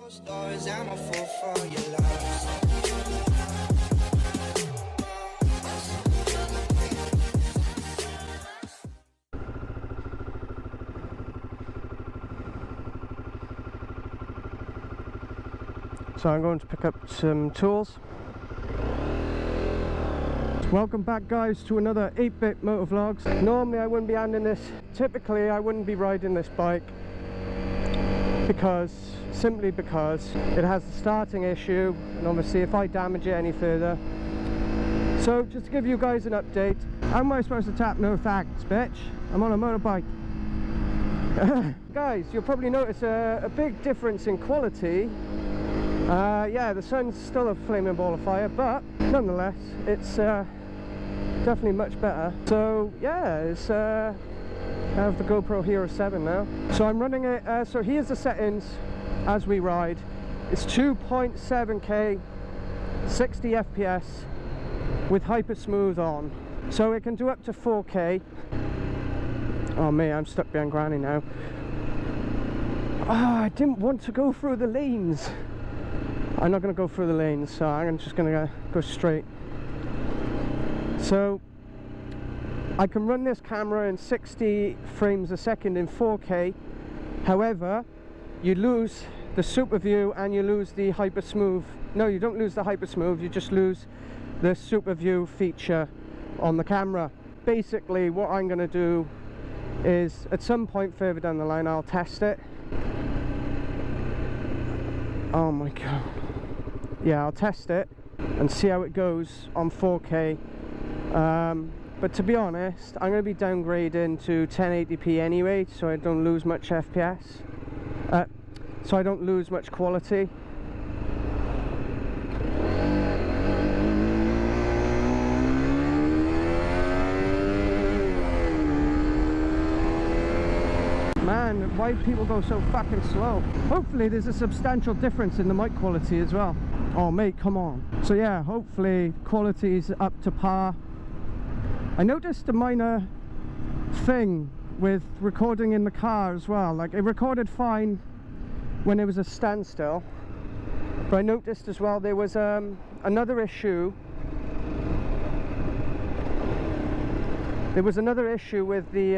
Stories, I'm a fool for your love. So I'm going to pick up some tools. Welcome back guys to another 8-bit Motovlogs. Normally I wouldn't be handling this, typically I wouldn't be riding this bike simply because it has a starting issue, and obviously if I damage it any further. So just to give you guys an update, how am I supposed to tap no thanks, bitch? I'm on a motorbike. Guys, you'll probably notice a big difference in quality. Yeah, the sun's still a flaming ball of fire, but nonetheless it's definitely much better. So yeah, it's I have the Gopro Hero 7 now, so I'm running it. So here's the settings as we ride. It's 2.7k 60 fps with hyper smooth on, so it can do up to 4k. Oh mate, I'm stuck behind Granny now. I didn't want to go through the lanes. I'm not going to go through the lanes, so I'm just going to go straight. So I can run this camera in 60 frames a second in 4K. However, you lose the super view and you lose the hyper smooth. No, you don't lose the hyper smooth, you just lose the super view feature on the camera. Basically what I'm going to do is at some point further down the line I'll test it. Oh my god. Yeah, I'll test it and see how it goes on 4K. But to be honest, I'm going to be downgrading to 1080p anyway, so I don't lose much FPS. So I don't lose much quality. Man, why do people go so fucking slow? Hopefully there's a substantial difference in the mic quality as well. Oh mate, come on. So yeah, hopefully quality's up to par. I noticed a minor thing with recording in the car as well. Like, it recorded fine when it was a standstill, but I noticed as well there was another issue. There was another issue with the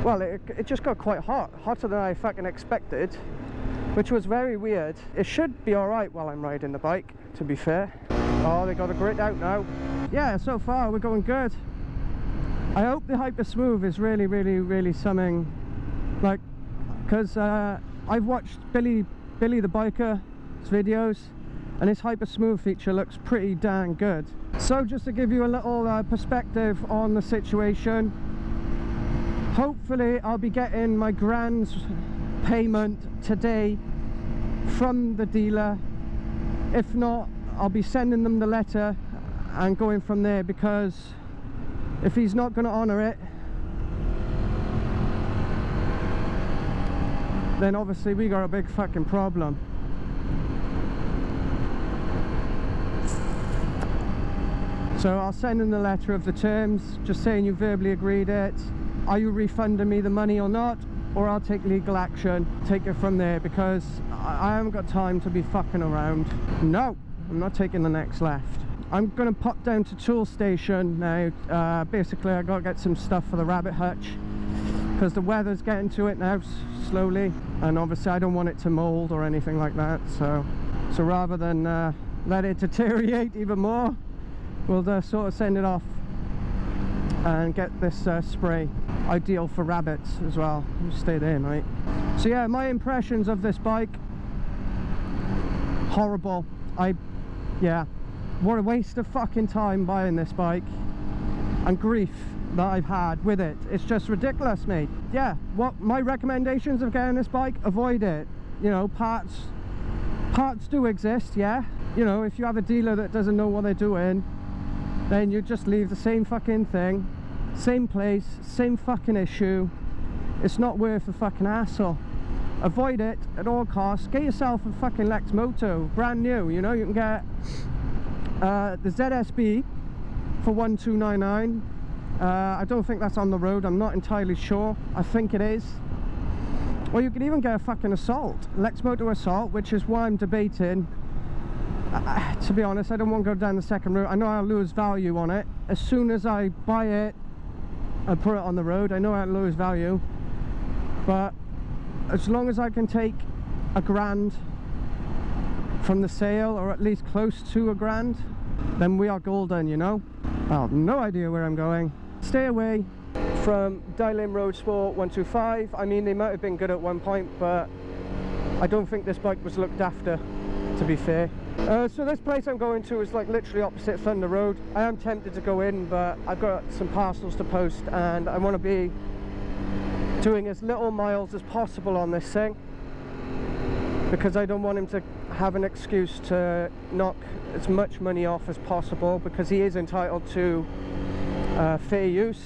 well, it just got quite hot, hotter than I fucking expected, which was very weird. It should be alright while I'm riding the bike, to be fair. Oh, they got a grit out now. Yeah, so far we're going good. I hope the hyper smooth is really something, like, because I've watched Billy the biker's videos and his hyper smooth feature looks pretty dang good. So just to give you a little perspective on the situation, hopefully I'll be getting my grand's payment today from the dealer. If not, I'll be sending them the letter and going from there, because if he's not going to honour it, then obviously we got a big fucking problem. So I'll send him the letter of the terms, just saying you verbally agreed it. Are you refunding me the money or not? Or I'll take legal action, take it from there, because I haven't got time to be fucking around. No, I'm not taking the next left. I'm gonna pop down to tool station now. Basically I gotta get some stuff for the rabbit hutch, because the weather's getting to it now slowly, and obviously I don't want it to mold or anything like that. So rather than let it deteriorate even more, we'll sort of send it off and get this spray. Ideal for rabbits as well. You stay there, mate. So yeah, my impressions of this bike, horrible. Yeah, what a waste of fucking time buying this bike, and grief that I've had with it. It's just ridiculous, mate. Yeah, what my recommendations of getting this bike: avoid it. You know, parts do exist, yeah. You know, if you have a dealer that doesn't know what they're doing, then you just leave the same fucking thing, same place, same fucking issue. It's not worth the fucking hassle. Avoid it at all costs. Get yourself a fucking Lex Moto, brand new. You know, you can get the ZSB for 1299. I don't think that's on the road, I'm not entirely sure. I think it is. Or you could even get a fucking Assault, Lexmoto Assault, which is why I'm debating. To be honest, I don't want to go down the second route. I know I'll lose value on it. As soon as I buy it and put it on the road, I know I'll lose value. But as long as I can take £1,000 from the sale, or at least close to £1,000, then we are golden, you know. I have no idea where I'm going. Stay away from Daelim Roadsport 125. I mean, they might have been good at one point, but I don't think this bike was looked after, to be fair. So this place I'm going to is like literally opposite Thunder Road. I am tempted to go in, but I've got some parcels to post and I want to be doing as little miles as possible on this thing, because I don't want him to have an excuse to knock as much money off as possible, because he is entitled to fair use,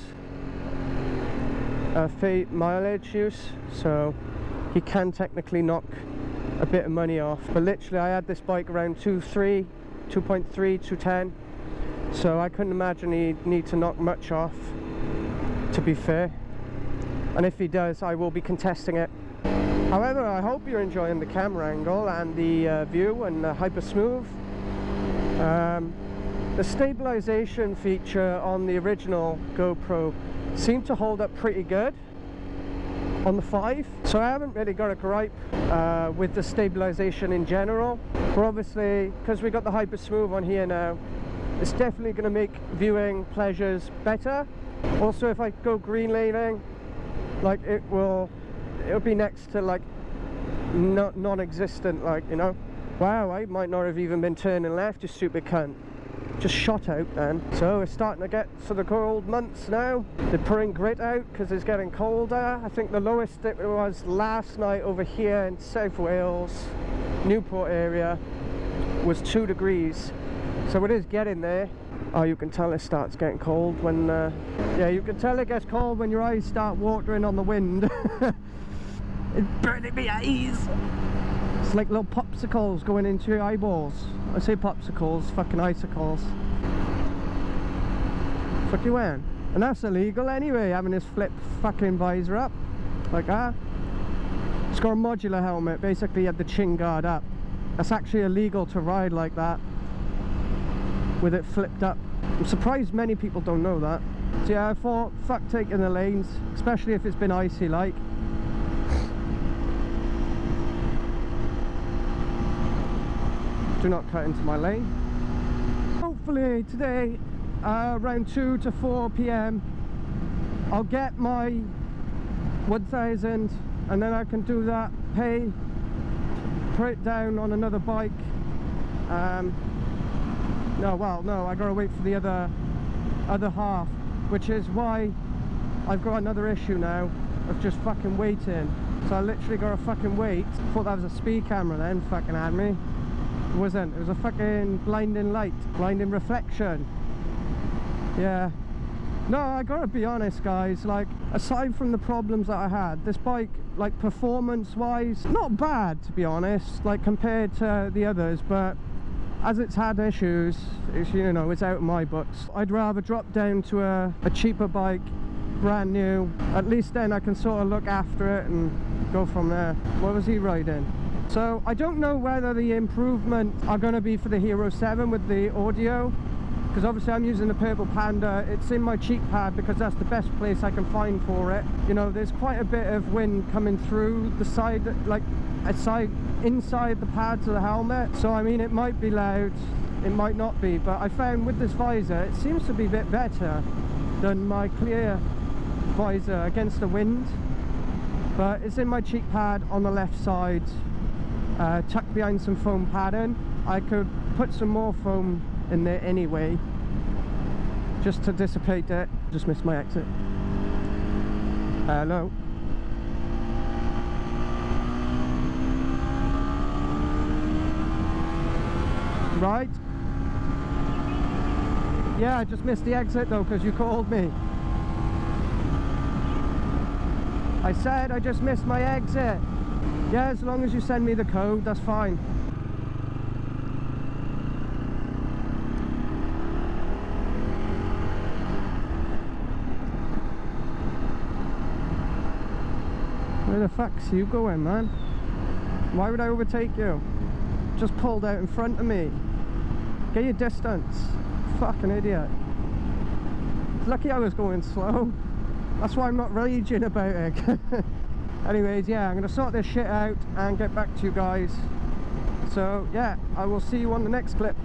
fair mileage use, so he can technically knock a bit of money off. But literally I had this bike around 2.3, 210, so I couldn't imagine he'd need to knock much off, to be fair. And if he does, I will be contesting it. However, I hope you're enjoying the camera angle and the view and the hyper smooth. The stabilization feature on the original GoPro seemed to hold up pretty good on the 5, so I haven't really got a gripe with the stabilization in general. But obviously, because we got the hyper smooth on here now, it's definitely going to make viewing pleasures better. Also, if I go green laning, like it'll be next to like non-existent, like, you know. Wow, I might not have even been turning left, you stupid cunt. Just shot out then. So we're starting to get to the cold months now. They're pouring grit out because it's getting colder. I think the lowest it was last night over here in South Wales, Newport area, was 2 degrees. So it is getting there. Oh, you can tell it starts getting cold when yeah, you can tell it gets cold when your eyes start watering on the wind. It's burning my eyes. It's like little popsicles going into your eyeballs. I say popsicles, fucking icicles. Fuck you wearing? And that's illegal anyway, having this flip fucking visor up like that. It's got a modular helmet, basically you have the chin guard up. That's actually illegal to ride like that with it flipped up. I'm surprised many people don't know that. So yeah, I thought, fuck taking the lanes, especially if it's been icy like. Do not cut into my lane. Hopefully today, around 2 to 4 p.m, I'll get my 1,000 and then I can do that, pay, put it down on another bike. No, I gotta wait for the other half, which is why I've got another issue now of just fucking waiting. So I literally gotta fucking wait. Thought that was a speed camera then, fucking had me. It wasn't, it was a fucking blinding light, blinding reflection. Yeah. No, I gotta be honest guys, like, aside from the problems that I had, this bike, like, performance wise, not bad to be honest, like compared to the others, but as it's had issues, it's, you know, it's out of my books. I'd rather drop down to a cheaper bike, brand new. At least then I can sort of look after it and go from there. What was he riding? So I don't know whether the improvements are going to be for the Hero 7 with the audio, because obviously I'm using the Purple Panda. It's in my cheek pad because that's the best place I can find for it. You know, there's quite a bit of wind coming through the side, like inside the pads of the helmet. So I mean, it might be loud, it might not be, but I found with this visor it seems to be a bit better than my clear visor against the wind. But it's in my cheek pad on the left side, tucked behind some foam padding. I could put some more foam in there anyway, just to dissipate it. Just missed my exit. Hello. Right. Yeah, I just missed the exit though because you called me. I said I just missed my exit. Yeah, as long as you send me the code, that's fine. Where the fuck's you going, man? Why would I overtake you? Just pulled out in front of me. Get your distance. Fucking idiot. Lucky I was going slow. That's why I'm not raging about it. Anyways, yeah, I'm gonna sort this shit out and get back to you guys. So yeah, I will see you on the next clip.